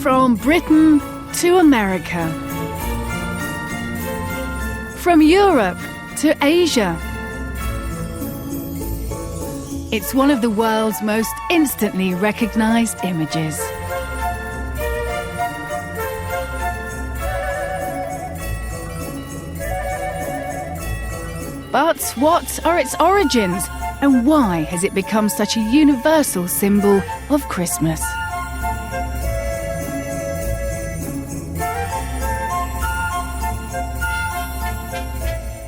From Britain to America. From Europe to Asia. It's one of the world's most instantly recognised images. But what are its origins, and why has it become such a universal symbol of Christmas?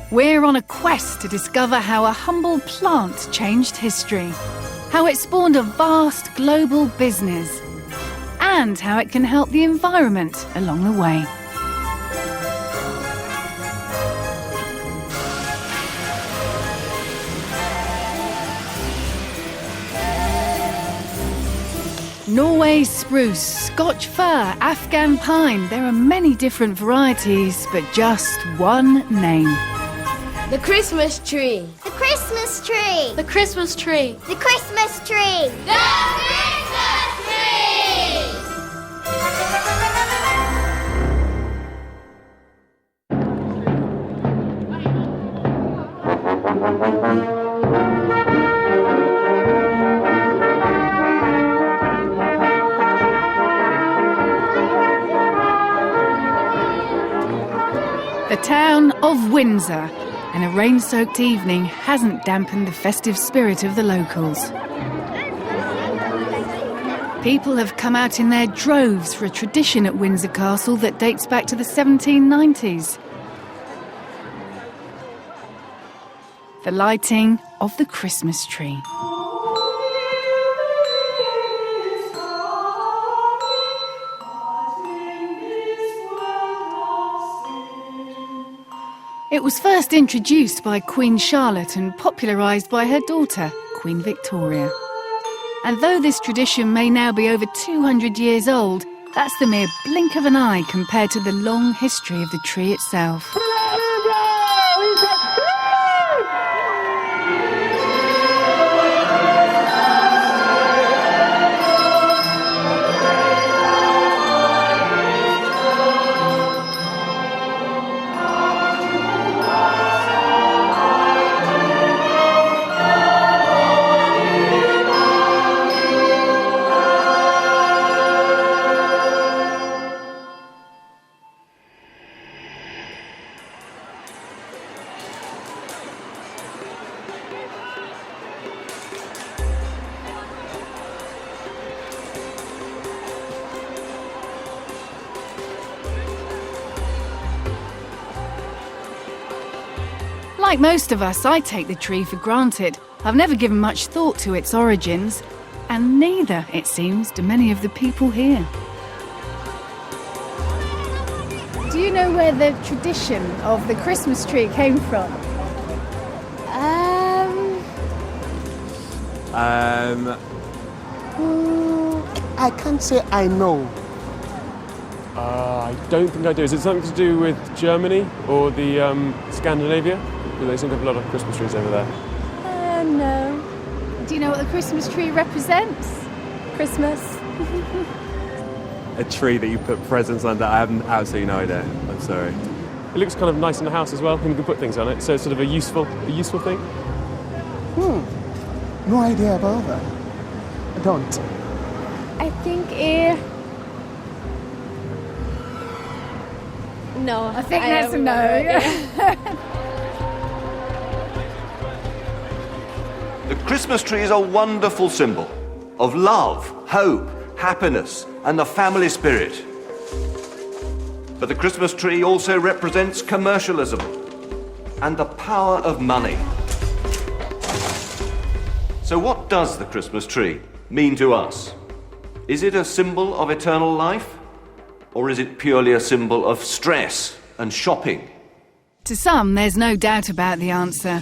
We're on a quest to discover how a humble plant changed history, how it spawned a vast global business, and how it can help the environment along the way. Norway spruce, Scotch fir, Afghan pine. There are many different varieties, but just one name. The Christmas tree. The Christmas tree. The Christmas tree. The Christmas tree. The Christmas tree! The town of Windsor, and a rain-soaked evening hasn't dampened the festive spirit of the locals. People have come out in their droves for a tradition at Windsor Castle that dates back to the 1790s. The lighting of the Christmas tree. It was first introduced by Queen Charlotte and popularised by her daughter, Queen Victoria. And though this tradition may now be over 200 years old, that's the mere blink of an eye compared to the long history of the tree itself. Like most of us, I take the tree for granted. I've never given much thought to its origins, and neither, it seems, do many of the people here. Do you know where the tradition of the Christmas tree came from? I can't say I know. I don't think I do. Is it something to do with Germany or the Scandinavia? Do they seem to have a lot of Christmas trees over there? No. Do you know what the Christmas tree represents? Christmas. A tree that you put presents under? I have absolutely no idea. I'm sorry. It looks kind of nice in the house as well, and you can put things on it, so it's sort of a useful thing. No idea about that. I don't. I think No. I think that's a no. The Christmas tree is a wonderful symbol of love, hope, happiness, and the family spirit. But the Christmas tree also represents commercialism and the power of money. So what does the Christmas tree mean to us? Is it a symbol of eternal life? Or is it purely a symbol of stress and shopping? To some, there's no doubt about the answer.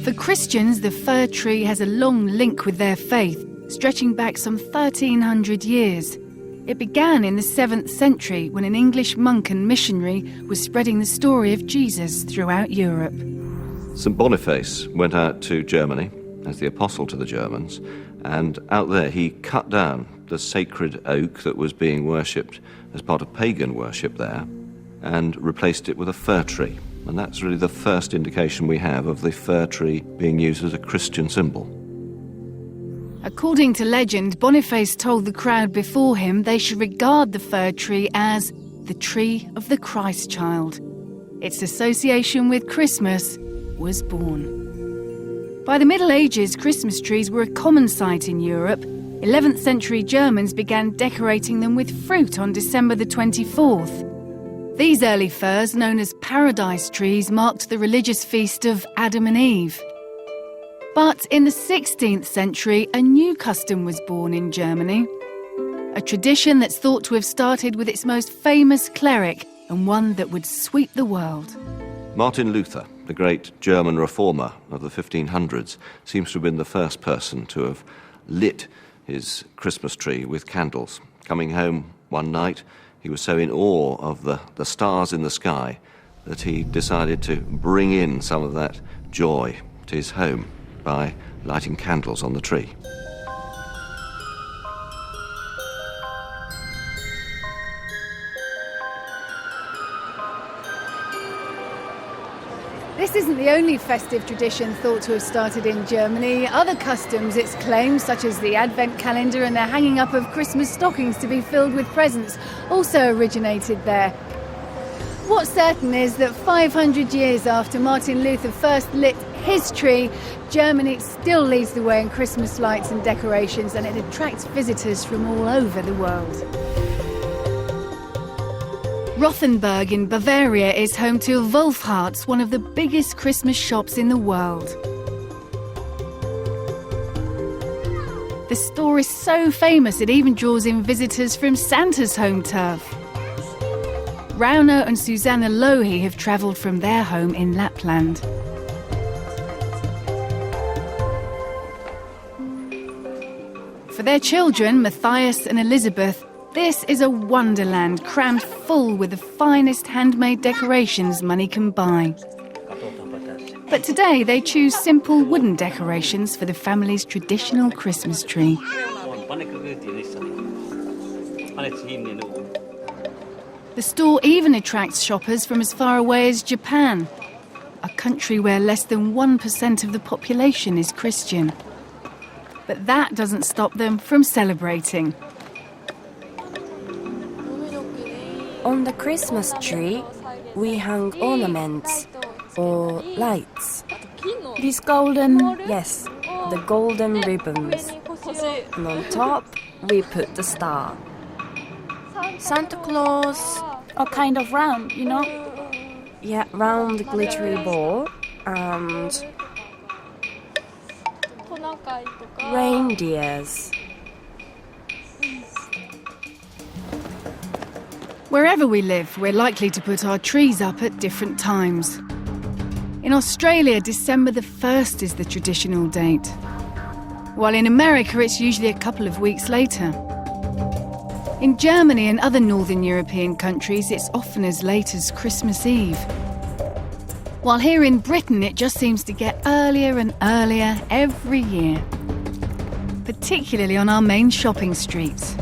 For Christians, the fir tree has a long link with their faith, stretching back some 1,300 years. It began in the 7th century when an English monk and missionary was spreading the story of Jesus throughout Europe. St. Boniface went out to Germany as the apostle to the Germans, and out there he cut down the sacred oak that was being worshipped as part of pagan worship there and replaced it with a fir tree. And that's really the first indication we have of the fir tree being used as a Christian symbol. According to legend, Boniface told the crowd before him they should regard the fir tree as the tree of the Christ child. Its association with Christmas was born. By the Middle Ages, Christmas trees were a common sight in Europe. 11th century Germans began decorating them with fruit on December the 24th. These early firs, known as paradise trees, marked the religious feast of Adam and Eve. But in the 16th century, a new custom was born in Germany. A tradition that's thought to have started with its most famous cleric, and one that would sweep the world. Martin Luther, the great German reformer of the 1500s, seems to have been the first person to have lit his Christmas tree with candles. Coming home one night, he was so in awe of the stars in the sky that he decided to bring in some of that joy to his home by lighting candles on the tree. This isn't the only festive tradition thought to have started in Germany. Other customs, it's claimed, such as the Advent calendar and the hanging up of Christmas stockings to be filled with presents, also originated there. What's certain is that 500 years after Martin Luther first lit his tree, Germany still leads the way in Christmas lights and decorations, and it attracts visitors from all over the world. Rothenburg in Bavaria is home to Wolfhart's, one of the biggest Christmas shops in the world. The store is so famous it even draws in visitors from Santa's home turf. Rauno and Susanna Lohi have travelled from their home in Lapland. For their children, Matthias and Elizabeth, this is a wonderland crammed full with the finest handmade decorations money can buy. But today they choose simple wooden decorations for the family's traditional Christmas tree. The store even attracts shoppers from as far away as Japan, a country where less than 1% of the population is Christian. But that doesn't stop them from celebrating. On the Christmas tree, we hang ornaments or lights. These golden... Yes, the golden ribbons. And on top, we put the star. Santa Claus... are kind of round, you know? Yeah, round glittery ball and... reindeers. Wherever we live, we're likely to put our trees up at different times. In Australia, December the 1st is the traditional date, while in America it's usually a couple of weeks later. In Germany and other northern European countries, it's often as late as Christmas Eve. While here in Britain, it just seems to get earlier and earlier every year, particularly on our main shopping streets.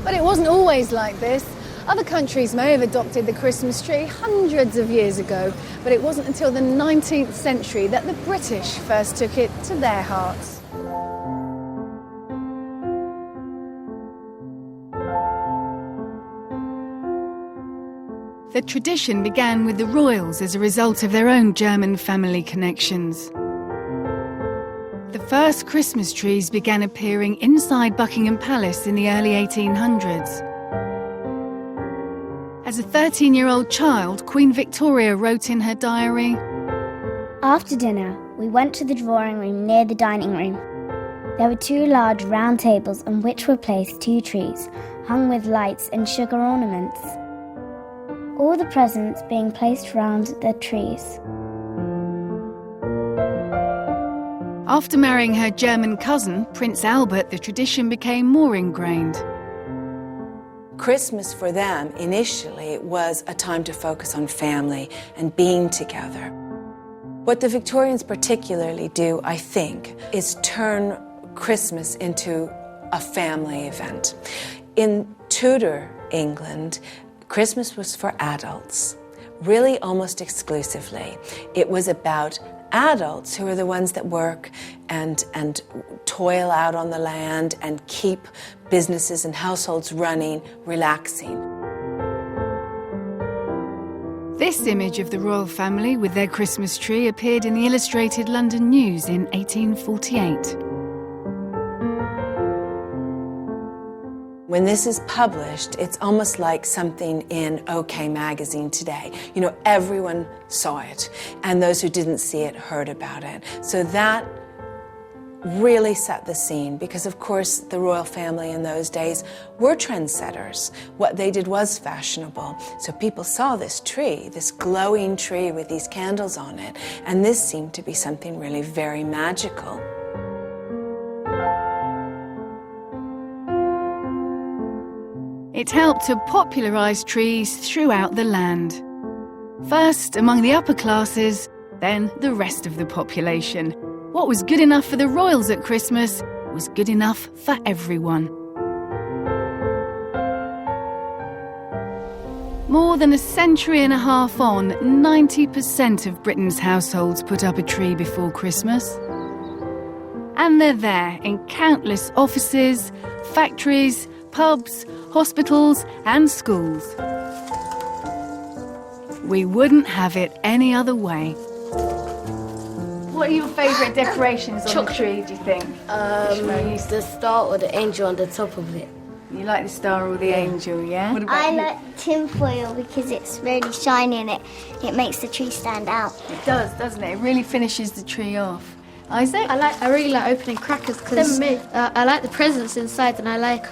But it wasn't always like this. Other countries may have adopted the Christmas tree hundreds of years ago, but it wasn't until the 19th century that the British first took it to their hearts. The tradition began with the royals as a result of their own German family connections. The first Christmas trees began appearing inside Buckingham Palace in the early 1800s. As a 13-year-old child, Queen Victoria wrote in her diary, After dinner, we went to the drawing room near the dining room. There were 2 large round tables on which were placed 2 trees, hung with lights and sugar ornaments. All the presents being placed round the trees. After marrying her German cousin, Prince Albert, the tradition became more ingrained. Christmas for them initially was a time to focus on family and being together. What the Victorians particularly do, I think, is turn Christmas into a family event. In Tudor England, Christmas was for adults, really almost exclusively. It was about adults who are the ones that work and toil out on the land and keep businesses and households running, relaxing. This image of the royal family with their Christmas tree appeared in the Illustrated London News in 1848. When this is published, it's almost like something in OK Magazine today. You know, everyone saw it, and those who didn't see it heard about it. So that really set the scene, because of course the royal family in those days were trendsetters. What they did was fashionable. So people saw this tree, this glowing tree with these candles on it, and this seemed to be something really very magical. It helped to popularise trees throughout the land. First among the upper classes, then the rest of the population. What was good enough for the royals at Christmas was good enough for everyone. More than a century and a half on, 90% of Britain's households put up a tree before Christmas. And they're there in countless offices, factories, pubs, hospitals and schools. We wouldn't have it any other way. What are your favourite decorations on the tree, do you think? The star or the angel on the top of it. You like the star or the angel, yeah? What about I you? like tinfoil because it's really shiny and it makes the tree stand out. It does, doesn't it? It really finishes the tree off. Isaac? I really like opening crackers because I like the presents inside, and I like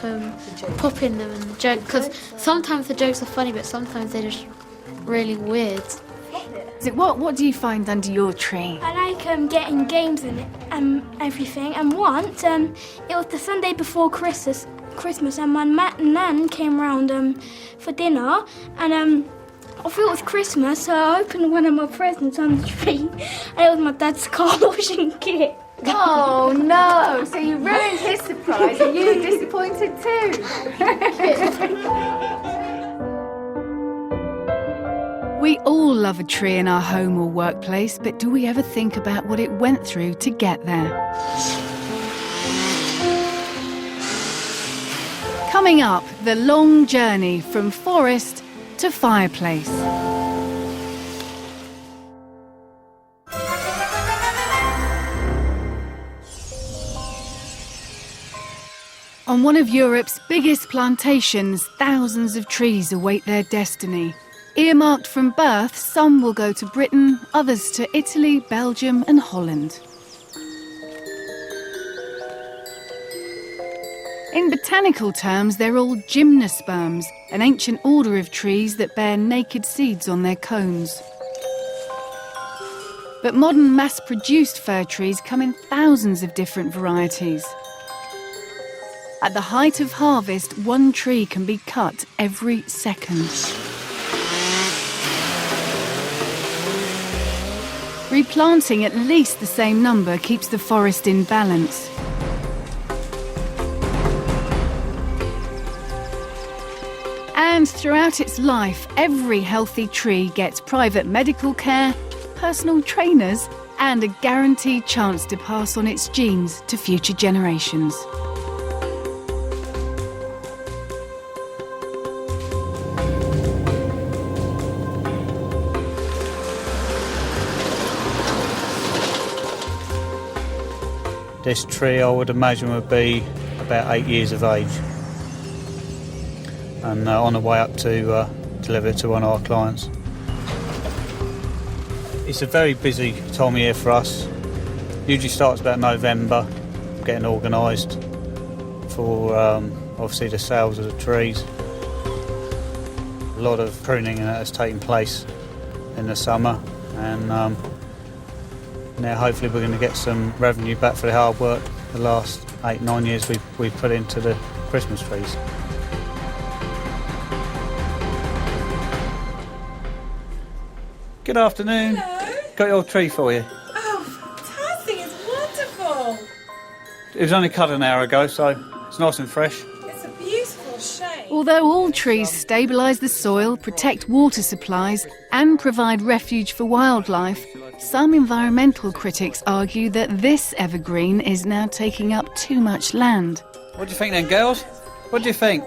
popping them and the joke, because sometimes the jokes are funny but sometimes they're just really weird. What do you find under your tree? I like getting games in it and everything. And once it was the Sunday before Christmas, and my nan came round for dinner, and I thought it was Christmas, so I opened one of my presents on the tree, and it was my dad's car washing kit. Oh no! So you ruined his surprise. Are you disappointed too? We all love a tree in our home or workplace, but do we ever think about what it went through to get there? Coming up, the long journey from forest to fireplace. On one of Europe's biggest plantations, thousands of trees await their destiny. Earmarked from birth, some will go to Britain, others to Italy, Belgium and Holland. In botanical terms, they're all gymnosperms, an ancient order of trees that bear naked seeds on their cones. But modern mass-produced fir trees come in thousands of different varieties. At the height of harvest, one tree can be cut every second. Replanting at least the same number keeps the forest in balance. And throughout its life, every healthy tree gets private medical care, personal trainers, and a guaranteed chance to pass on its genes to future generations. This tree, I would imagine, would be about 8 years of age, and on the way up to deliver it to one of our clients. It's a very busy time of year for us. Usually starts about November, getting organised for obviously the sales of the trees. A lot of pruning has taken place in the summer, and now hopefully we're going to get some revenue back for the hard work the last 8-9 years we've put into the Christmas trees. Good afternoon. Hello. Got your tree for you. Oh, fantastic. It's wonderful. It was only cut an hour ago, so it's nice and fresh. It's a beautiful shape. Although all trees stabilise the soil, protect water supplies and provide refuge for wildlife, some environmental critics argue that this evergreen is now taking up too much land. What do you think then, girls? What do you think?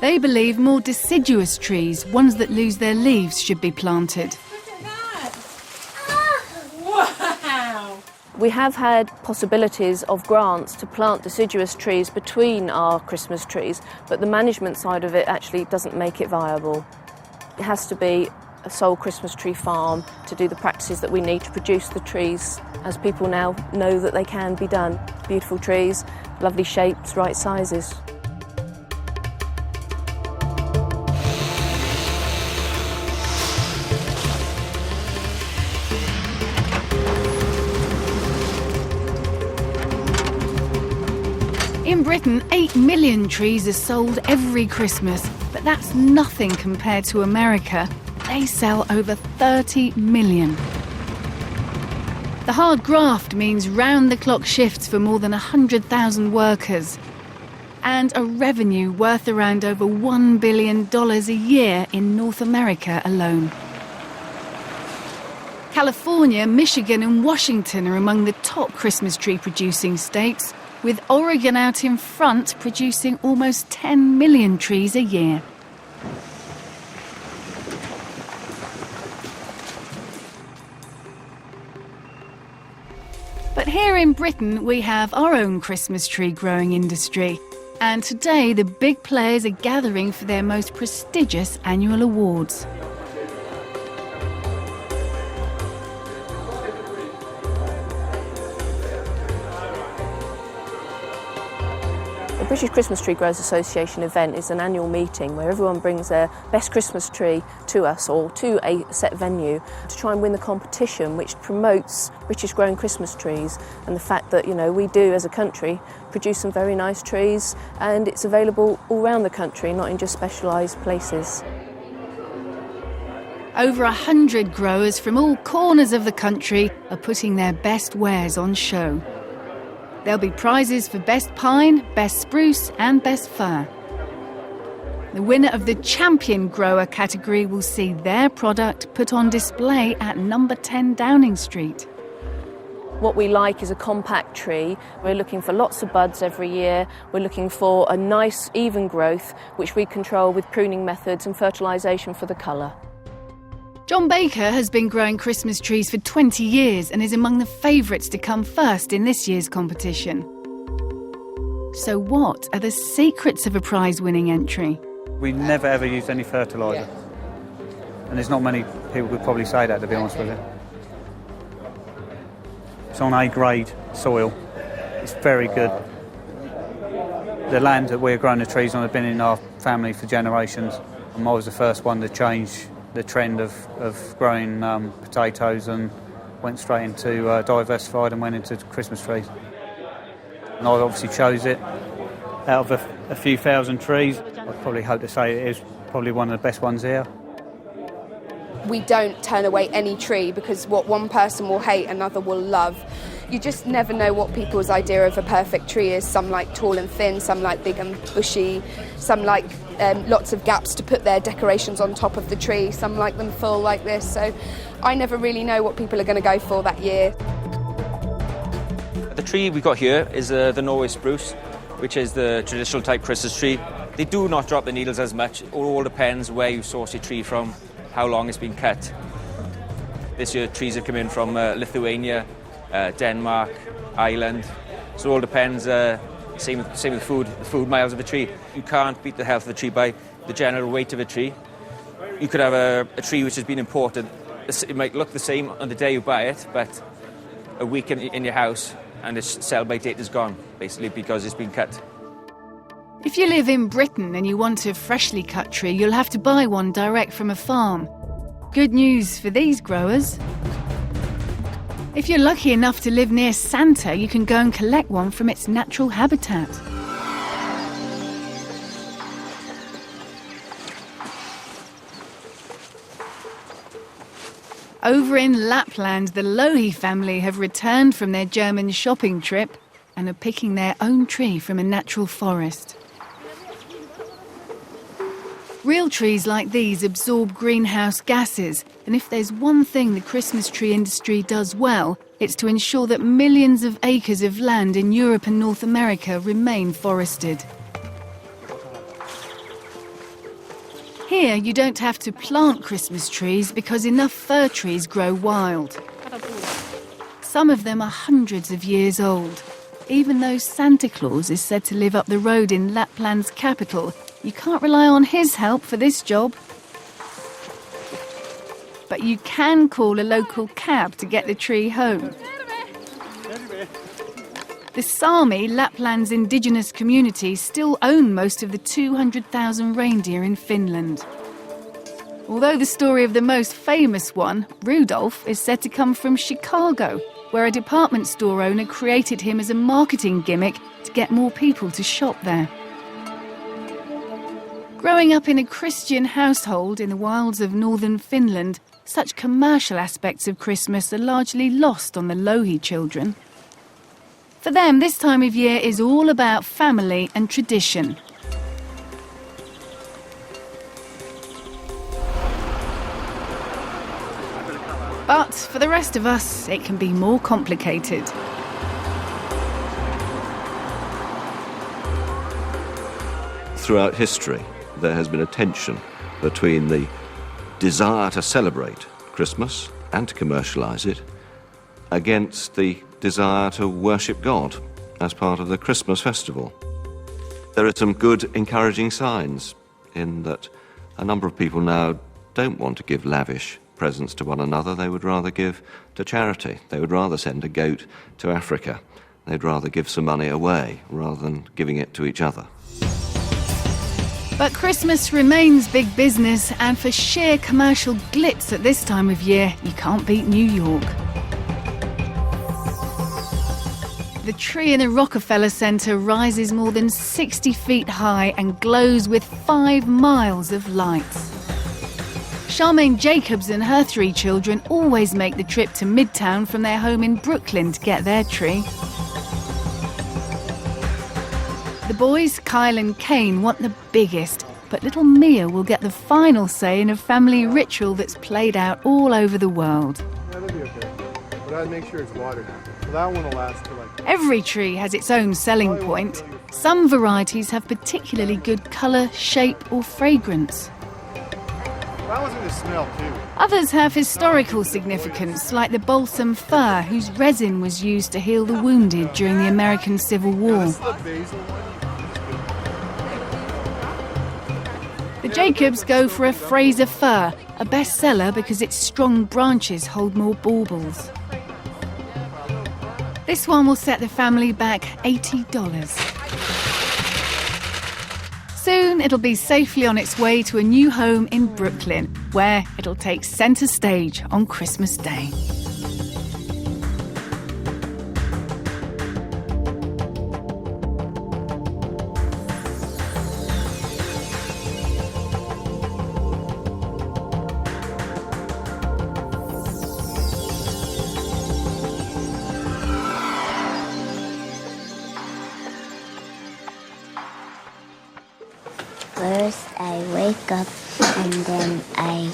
They believe more deciduous trees, ones that lose their leaves, should be planted. Wow. We have had possibilities of grants to plant deciduous trees between our Christmas trees, but the management side of it actually doesn't make it viable. It has to be a sole Christmas tree farm to do the practices that we need to produce the trees, as people now know that they can be done. Beautiful trees, lovely shapes, right sizes. In Britain, 8 million trees are sold every Christmas, but that's nothing compared to America. They sell over 30 million. The hard graft means round-the-clock shifts for more than 100,000 workers and a revenue worth around over $1 billion a year in North America alone. California, Michigan and Washington are among the top Christmas tree producing states, with Oregon out in front producing almost 10 million trees a year. But here in Britain we have our own Christmas tree growing industry, and today the big players are gathering for their most prestigious annual awards. The British Christmas Tree Growers Association event is an annual meeting where everyone brings their best Christmas tree to us or to a set venue to try and win the competition, which promotes British grown Christmas trees and the fact that, you know, we do as a country produce some very nice trees and it's available all around the country, not in just specialised places. Over 100 growers from all corners of the country are putting their best wares on show. There'll be prizes for Best Pine, Best Spruce and Best Fir. The winner of the Champion Grower category will see their product put on display at number 10 Downing Street. What we like is a compact tree. We're looking for lots of buds every year. We're looking for a nice even growth, which we control with pruning methods and fertilisation for the colour. John Baker has been growing Christmas trees for 20 years and is among the favourites to come first in this year's competition. So what are the secrets of a prize-winning entry? We never ever used any fertiliser. And there's not many people who probably say that, to be honest with you. It's on A-grade soil. It's very good. The land that we're growing the trees on has been in our family for generations. And I was the first one to change the trend of growing potatoes and went straight into diversified and went into Christmas trees. And I obviously chose it out of a few thousand trees. I'd probably hope to say it is probably one of the best ones here. We don't turn away any tree because what one person will hate, another will love. You just never know what people's idea of a perfect tree is. Some like tall and thin, some like big and bushy, some like lots of gaps to put their decorations on top of the tree, some like them full like this. So I never really know what people are going to go for that year. The tree we've got here is the Norway spruce, which is the traditional type Christmas tree. They do not drop the needles as much. It all depends where you source your tree from, how long it's been cut. This year trees have come in from Lithuania, Denmark, Ireland. So it all depends, same with food, the food miles of a tree. You can't beat the health of the tree by the general weight of a tree. You could have a tree which has been imported. It might look the same on the day you buy it, but a week in your house and its sell-by date is gone, basically because it's been cut. If you live in Britain and you want a freshly cut tree, you'll have to buy one direct from a farm. Good news for these growers. If you're lucky enough to live near Santa, you can go and collect one from its natural habitat. Over in Lapland, the Lohi family have returned from their German shopping trip and are picking their own tree from a natural forest. Real trees like these absorb greenhouse gases, and if there's one thing the Christmas tree industry does well, it's to ensure that millions of acres of land in Europe and North America remain forested. Here, you don't have to plant Christmas trees because enough fir trees grow wild. Some of them are hundreds of years old. Even though Santa Claus is said to live up the road in Lapland's capital, you can't rely on his help for this job. But you can call a local cab to get the tree home. The Sami, Lapland's indigenous community, still own most of the 200,000 reindeer in Finland. Although the story of the most famous one, Rudolph, is said to come from Chicago, where a department store owner created him as a marketing gimmick to get more people to shop there. Growing up in a Christian household in the wilds of northern Finland, such commercial aspects of Christmas are largely lost on the Lohi children. For them, this time of year is all about family and tradition. But for the rest of us, it can be more complicated. Throughout history, there has been a tension between the desire to celebrate Christmas and to commercialise it against the desire to worship God as part of the Christmas festival. There are some good, encouraging signs in that a number of people now don't want to give lavish presents to one another. They would rather give to charity. They would rather send a goat to Africa. They'd rather give some money away rather than giving it to each other. But Christmas remains big business, and for sheer commercial glitz at this time of year, you can't beat New York. The tree in the Rockefeller Center rises more than 60 feet high and glows with 5 miles of lights. Charmaine Jacobs and her 3 children always make the trip to Midtown from their home in Brooklyn to get their tree. The boys, Kyle and Kane, want the biggest, but little Mia will get the final say in a family ritual that's played out all over the world. Yeah, that'll be okay. But I'd make sure it's watered. So that one will last for Every tree has its own selling point. Some varieties have particularly good colour, shape or fragrance. That one's going to smell too. Others have historical significance, like the balsam fir, whose resin was used to heal the wounded during the American Civil War. The Jacobs go for a Fraser fir, a bestseller because its strong branches hold more baubles. This one will set the family back $80. Soon it'll be safely on its way to a new home in Brooklyn, where it'll take centre stage on Christmas Day. First, I wake up and then I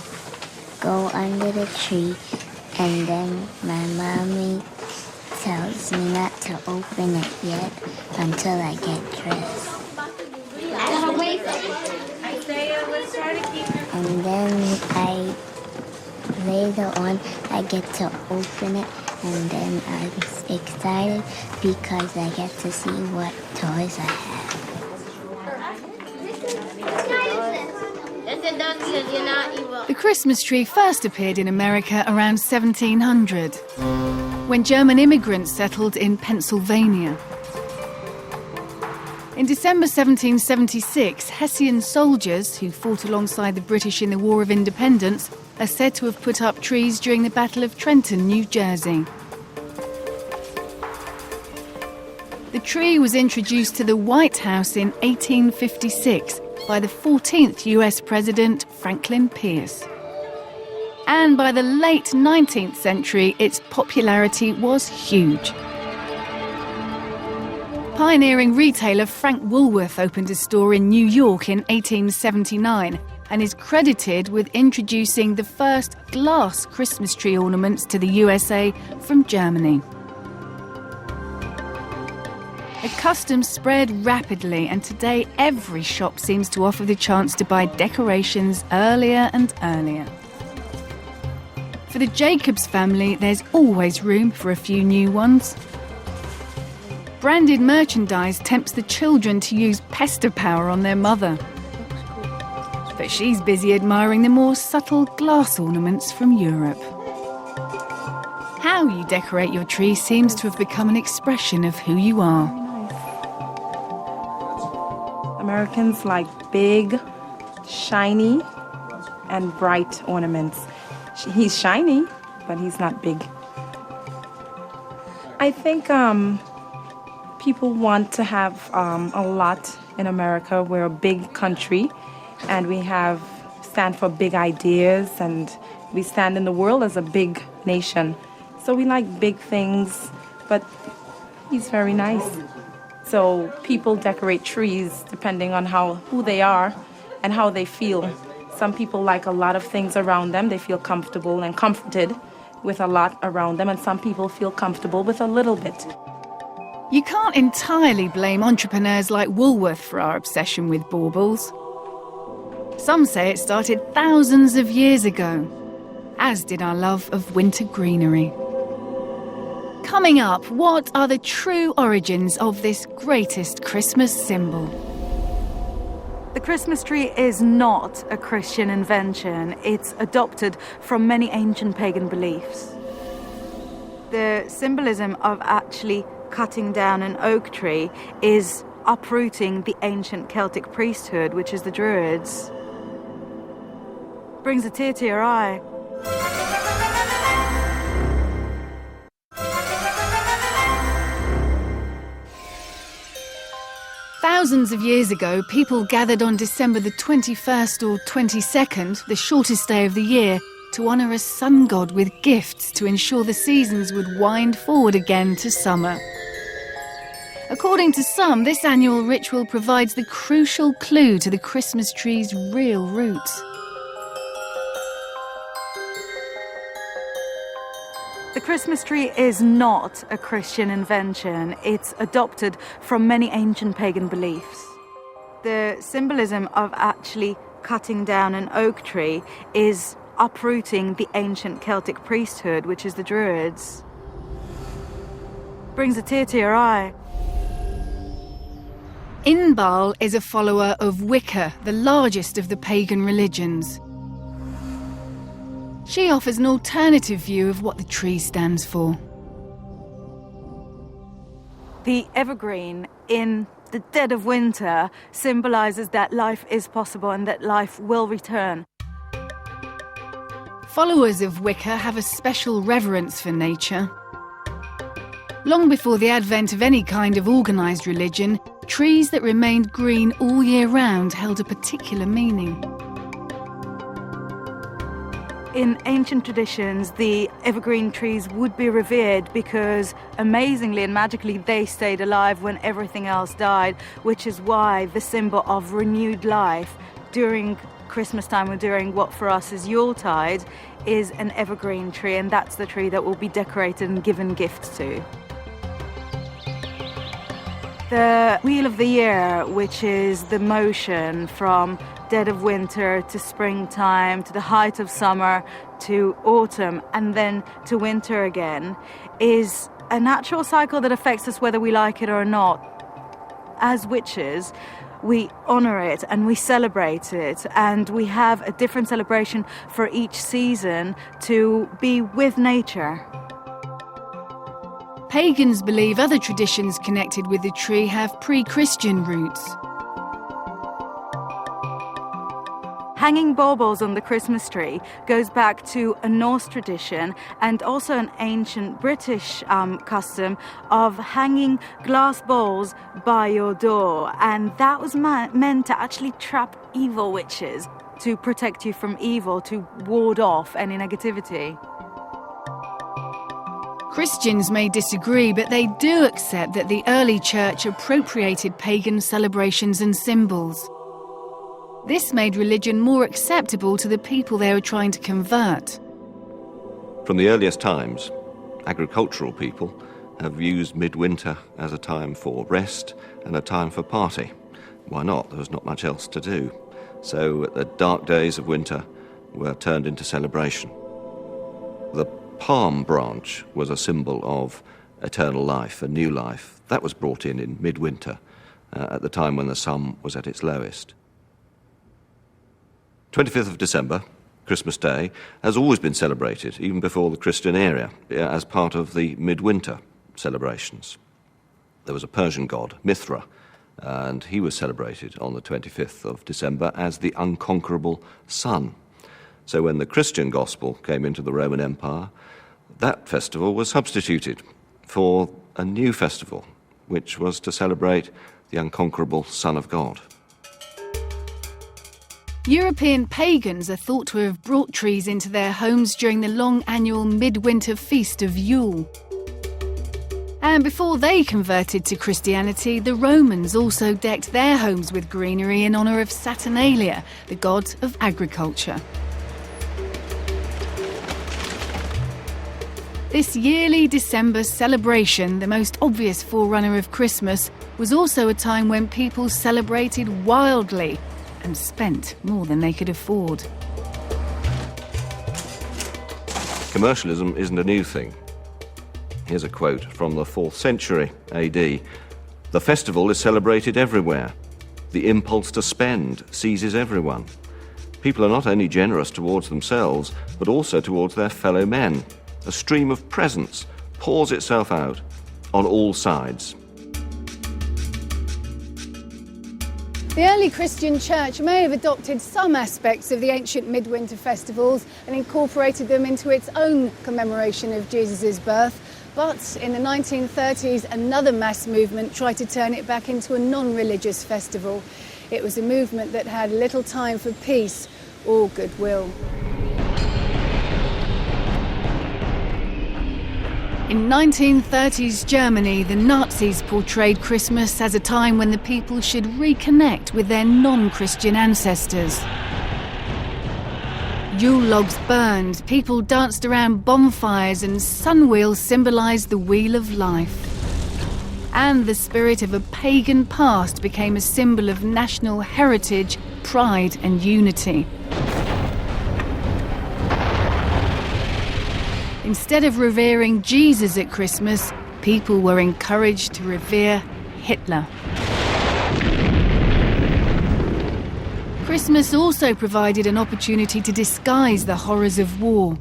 go under the tree, and then my mommy tells me not to open it yet until I get dressed. And then later on I get to open it, and then I'm excited because I get to see what toys I have. The Christmas tree first appeared in America around 1700, when German immigrants settled in Pennsylvania. In December 1776, Hessian soldiers who fought alongside the British in the War of Independence are said to have put up trees during the Battle of Trenton, New Jersey. The tree was introduced to the White House in 1856 by the 14th US President, Franklin Pierce. And by the late 19th century, its popularity was huge. Pioneering retailer Frank Woolworth opened a store in New York in 1879 and is credited with introducing the first glass Christmas tree ornaments to the USA from Germany. The custom spread rapidly, and today every shop seems to offer the chance to buy decorations earlier and earlier. For the Jacobs family, there's always room for a few new ones. Branded merchandise tempts the children to use pester power on their mother. But she's busy admiring the more subtle glass ornaments from Europe. How you decorate your tree seems to have become an expression of who you are. Americans like big, shiny, and bright ornaments. He's shiny, but he's not big. I think people want to have a lot in America. We're a big country, and we stand for big ideas, and we stand in the world as a big nation. So we like big things, but he's very nice. So people decorate trees depending on who they are and how they feel. Some people like a lot of things around them. They feel comfortable and comforted with a lot around them, and some people feel comfortable with a little bit. You can't entirely blame entrepreneurs like Woolworth for our obsession with baubles. Some say it started thousands of years ago, as did our love of winter greenery. Coming up, what are the true origins of this greatest Christmas symbol? The Christmas tree is not a Christian invention. It's adopted from many ancient pagan beliefs. The symbolism of actually cutting down an oak tree is uprooting the ancient Celtic priesthood, which is the Druids. Brings a tear to your eye. Thousands of years ago, people gathered on December the 21st or 22nd, the shortest day of the year, to honour a sun god with gifts to ensure the seasons would wind forward again to summer. According to some, this annual ritual provides the crucial clue to the Christmas tree's real roots. The Christmas tree is not a Christian invention. It's adopted from many ancient pagan beliefs. The symbolism of actually cutting down an oak tree is uprooting the ancient Celtic priesthood, which is the Druids. Brings a tear to your eye. Inbal is a follower of Wicca, the largest of the pagan religions. She offers an alternative view of what the tree stands for. The evergreen in the dead of winter symbolises that life is possible and that life will return. Followers of Wicca have a special reverence for nature. Long before the advent of any kind of organised religion, trees that remained green all year round held a particular meaning. In ancient traditions, the evergreen trees would be revered because, amazingly and magically, they stayed alive when everything else died, which is why the symbol of renewed life during Christmas time or during what for us is Yuletide is an evergreen tree, and that's the tree that will be decorated and given gifts to. The Wheel of the Year, which is the motion from dead of winter to springtime to the height of summer to autumn and then to winter again, is a natural cycle that affects us whether we like it or not. As witches, we honour it and we celebrate it, and we have a different celebration for each season to be with nature. Pagans believe other traditions connected with the tree have pre-Christian roots. Hanging baubles on the Christmas tree goes back to a Norse tradition and also an ancient British custom of hanging glass bowls by your door, and that was meant to actually trap evil witches. to protect you from evil, to ward off any negativity. Christians may disagree, but they do accept that the early church appropriated pagan celebrations and symbols. This made religion more acceptable to the people they were trying to convert. From the earliest times, agricultural people have used midwinter as a time for rest and a time for party. Why not? There was not much else to do. So the dark days of winter were turned into celebration. The palm branch was a symbol of eternal life, a new life. That was brought in midwinter, at the time when the sun was at its lowest. 25th of December, Christmas Day, has always been celebrated, even before the Christian era, as part of the midwinter celebrations. There was a Persian god, Mithra, and he was celebrated on the 25th of December as the unconquerable sun. So when the Christian gospel came into the Roman Empire, that festival was substituted for a new festival, which was to celebrate the unconquerable Son of God. European pagans are thought to have brought trees into their homes during the long annual midwinter feast of Yule. And before they converted to Christianity, the Romans also decked their homes with greenery in honour of Saturnalia, the god of agriculture. This yearly December celebration, the most obvious forerunner of Christmas, was also a time when people celebrated wildly and spent more than they could afford. Commercialism isn't a new thing. Here's a quote from the 4th century AD. "The festival is celebrated everywhere. The impulse to spend seizes everyone. People are not only generous towards themselves, but also towards their fellow men. A stream of presents pours itself out on all sides." The early Christian church may have adopted some aspects of the ancient midwinter festivals and incorporated them into its own commemoration of Jesus' birth, but in the 1930s another mass movement tried to turn it back into a non-religious festival. It was a movement that had little time for peace or goodwill. In 1930s Germany, the Nazis portrayed Christmas as a time when the people should reconnect with their non-Christian ancestors. Yule logs burned, people danced around bonfires, and sun wheels symbolised the wheel of life. And the spirit of a pagan past became a symbol of national heritage, pride and unity. Instead of revering Jesus at Christmas, people were encouraged to revere Hitler. Christmas also provided an opportunity to disguise the horrors of war.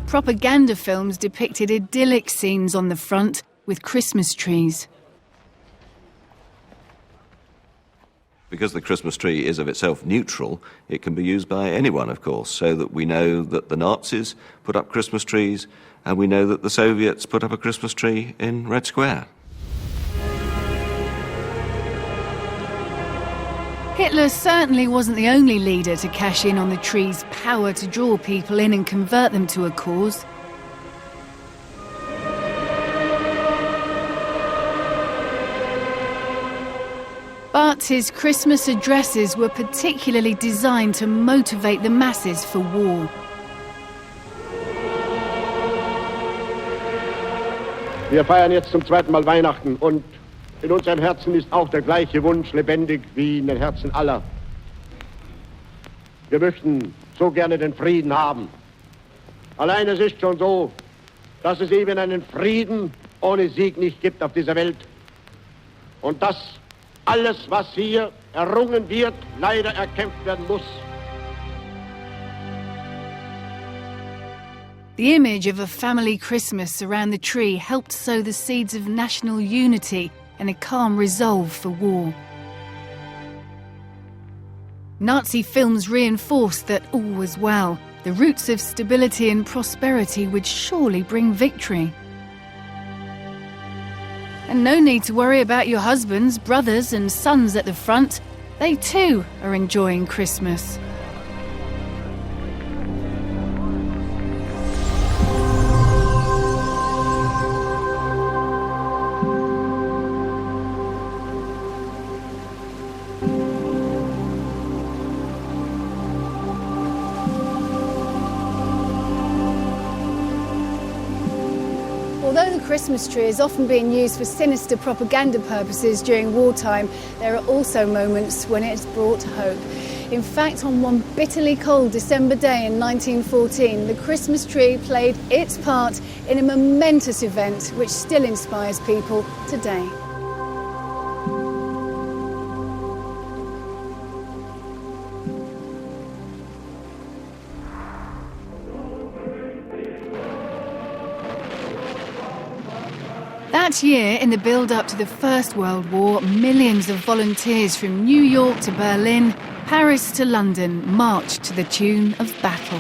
Propaganda films depicted idyllic scenes on the front with Christmas trees. Because the Christmas tree is of itself neutral, it can be used by anyone, of course, so that we know that the Nazis put up Christmas trees, and we know that the Soviets put up a Christmas tree in Red Square. Hitler certainly wasn't the only leader to cash in on the tree's power to draw people in and convert them to a cause. But his Christmas addresses were particularly designed to motivate the masses for war. Wir feiern jetzt zum zweiten Mal Weihnachten und in unseren Herzen ist auch der gleiche Wunsch lebendig wie in den Herzen aller. Wir möchten so gerne den Frieden haben. Allein es ist schon so, dass es eben einen Frieden ohne Sieg nicht gibt auf dieser Welt. Und dass alles, was hier errungen wird, leider erkämpft werden muss. The image of a family Christmas around the tree helped sow the seeds of national unity and a calm resolve for war. Nazi films reinforced that all was well. The roots of stability and prosperity would surely bring victory. And no need to worry about your husbands, brothers and sons at the front. They too are enjoying Christmas. Although the Christmas tree is often being used for sinister propaganda purposes during wartime, there are also moments when it's brought hope. In fact, on one bitterly cold December day in 1914, the Christmas tree played its part in a momentous event which still inspires people today. That year, in the build-up to the First World War, millions of volunteers from New York to Berlin, Paris to London marched to the tune of battle.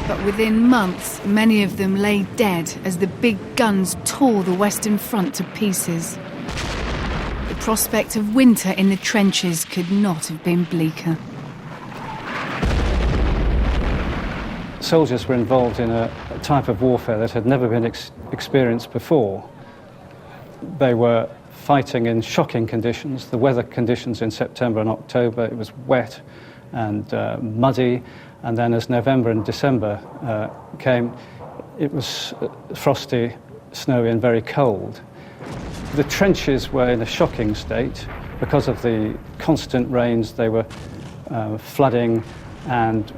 But within months, many of them lay dead as the big guns tore the Western Front to pieces. The prospect of winter in the trenches could not have been bleaker. Soldiers were involved in a type of warfare that had never been experienced before. They were fighting in shocking conditions. The weather conditions in September and October, it was wet and muddy, and then as November and December came, it was frosty, snowy and very cold. The trenches were in a shocking state. Because of the constant rains, they were flooding and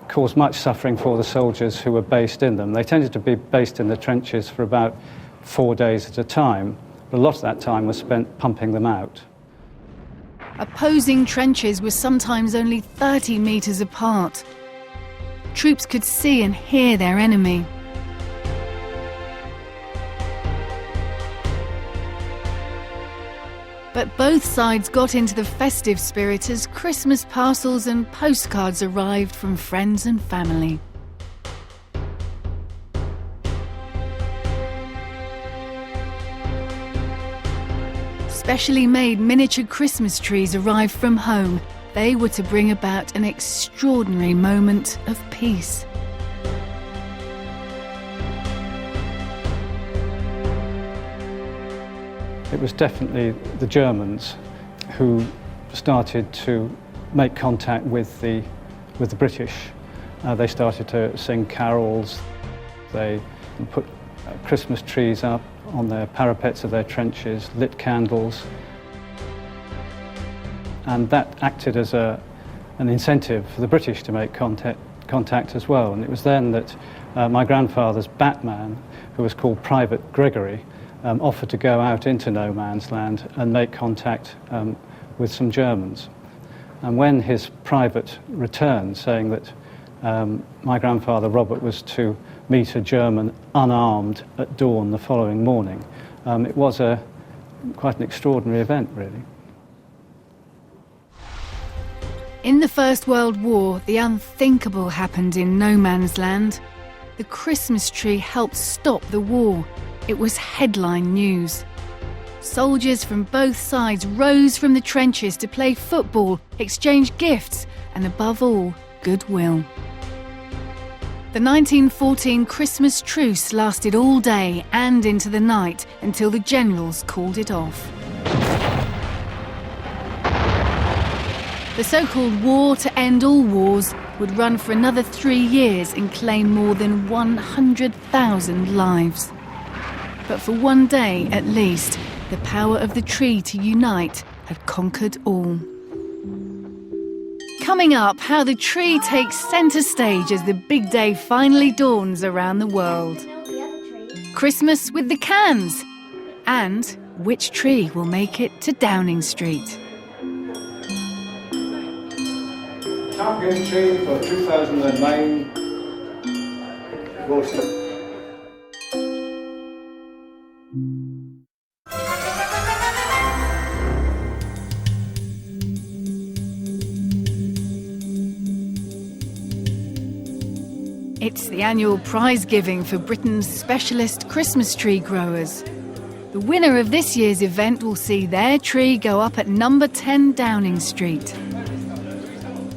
caused much suffering for the soldiers who were based in them. They tended to be based in the trenches for about 4 days at a time, but a lot of that time was spent pumping them out. Opposing trenches were sometimes only 30 metres apart. Troops could see and hear their enemy. But both sides got into the festive spirit as Christmas parcels and postcards arrived from friends and family. Specially made miniature Christmas trees arrived from home. They were to bring about an extraordinary moment of peace. It was definitely the Germans who started to make contact with the British. They started to sing carols. They put Christmas trees up on the parapets of their trenches, lit candles. And that acted as an incentive for the British to make contact as well. And it was then that my grandfather's Batman, who was called Private Gregory, offered to go out into no man's land and make contact with some Germans. And when his private returned, saying that my grandfather Robert was to meet a German unarmed at dawn the following morning, it was quite an extraordinary event, really. In the First World War, the unthinkable happened in no man's land. The Christmas tree helped stop the war. It was headline news. Soldiers from both sides rose from the trenches to play football, exchange gifts, and above all, goodwill. The 1914 Christmas truce lasted all day and into the night until the generals called it off. The so-called war to end all wars would run for another 3 years and claim more than 100,000 lives. But for one day, at least, the power of the tree to unite had conquered all. Coming up, how the tree takes centre stage as the big day finally dawns around the world. Christmas with the cans. And which tree will make it to Downing Street? Champion tree for 2009 goes to... It's the annual prize giving for Britain's specialist Christmas tree growers. The winner of this year's event will see their tree go up at number 10 Downing Street.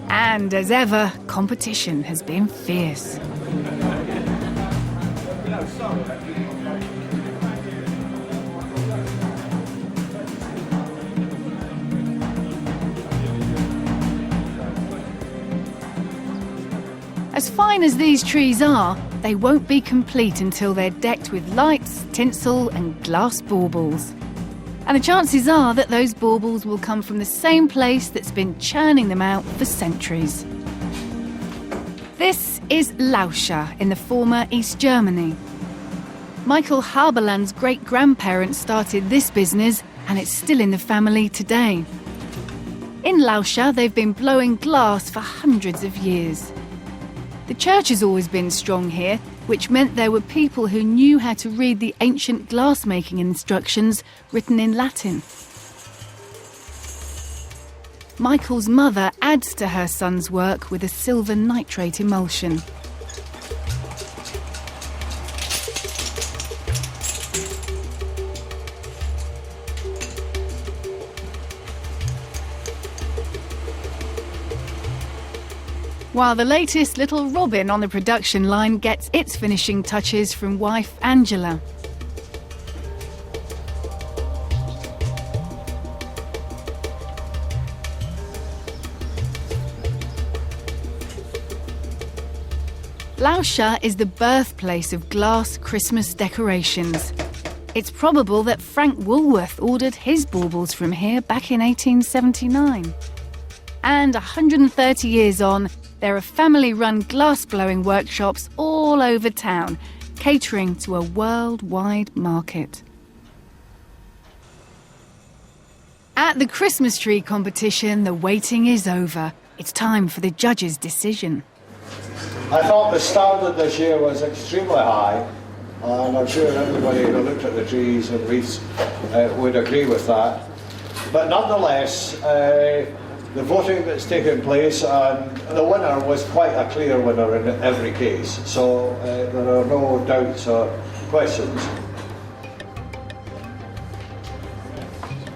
And as ever, competition has been fierce. As fine as these trees are, they won't be complete until they're decked with lights, tinsel and glass baubles. And the chances are that those baubles will come from the same place that's been churning them out for centuries. This is Lauscha in the former East Germany. Michael Haberland's great-grandparents started this business and it's still in the family today. In Lauscha, they've been blowing glass for hundreds of years. The church has always been strong here, which meant there were people who knew how to read the ancient glass-making instructions written in Latin. Michael's mother adds to her son's work with a silver nitrate emulsion. While the latest little robin on the production line gets its finishing touches from wife Angela. Lauscha is the birthplace of glass Christmas decorations. It's probable that Frank Woolworth ordered his baubles from here back in 1879. And 130 years on, there are family-run glass-blowing workshops all over town, catering to a worldwide market. At the Christmas tree competition, the waiting is over. It's time for the judges' decision. I thought the standard this year was extremely high, and I'm sure everybody who looked at the trees and wreaths would agree with that. But nonetheless, the voting that's taken place, and the winner was quite a clear winner in every case, so there are no doubts or questions.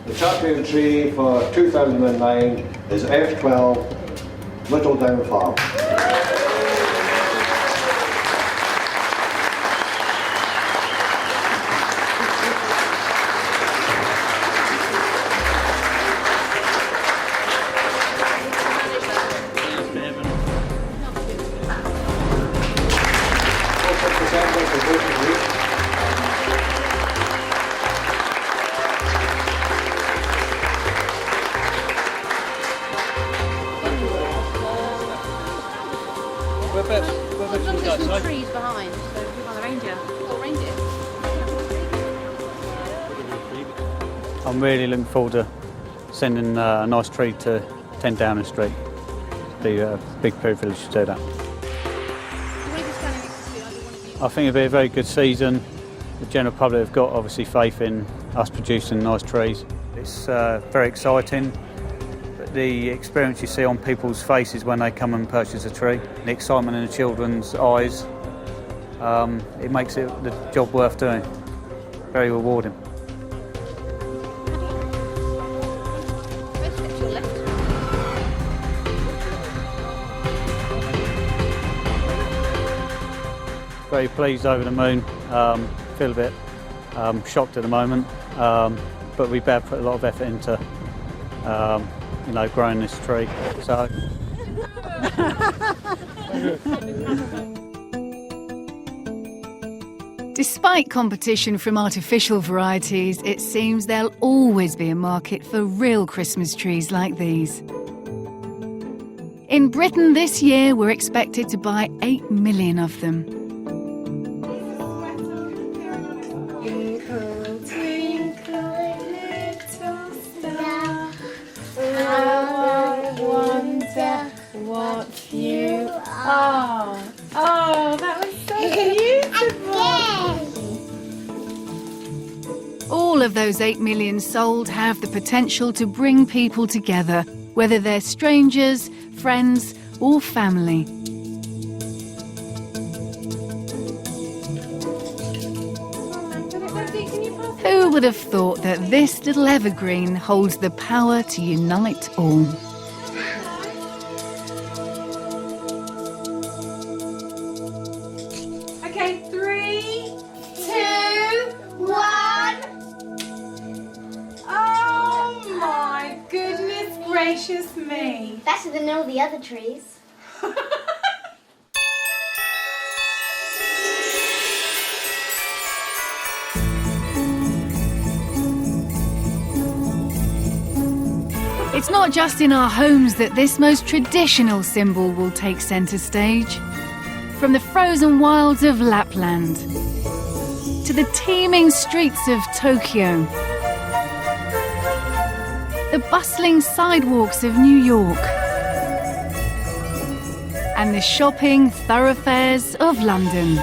The champion tree for 2009 is F12 Little Down Farm. Trees behind, so we're on the reindeer. I'm really looking forward to sending a nice tree to 10 Downing Street. It'll be a big privilege to do that. I think it'll be a very good season. The general public have got obviously faith in us producing nice trees. It's very exciting. The experience you see on people's faces when they come and purchase a tree, the excitement in the children's eyes, it makes it the job worth doing. Very rewarding. Very pleased, over the moon. Feel a bit shocked at the moment, but we better put a lot of effort into growing this tree. So. Despite competition from artificial varieties, it seems there'll always be a market for real Christmas trees like these. In Britain this year, we're expected to buy 8 million of them. What you are. Oh, that was so beautiful. All of those 8 million sold have the potential to bring people together, whether they're strangers, friends, or family. Can you pass Who would have thought that this little evergreen holds the power to unite all? Okay, 3, 2, 1. Oh my goodness gracious me. Better than all the other trees. It's not just in our homes that this most traditional symbol will take centre stage. From the frozen wilds of Lapland to the teeming streets of Tokyo, the bustling sidewalks of New York, and the shopping thoroughfares of London.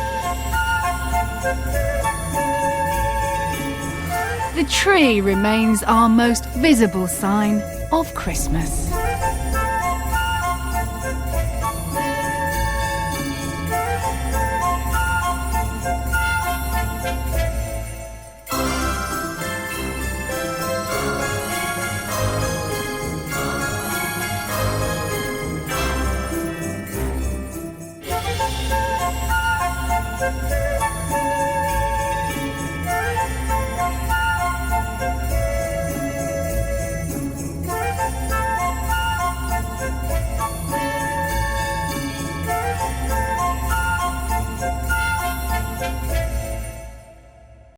The tree remains our most visible sign of Christmas.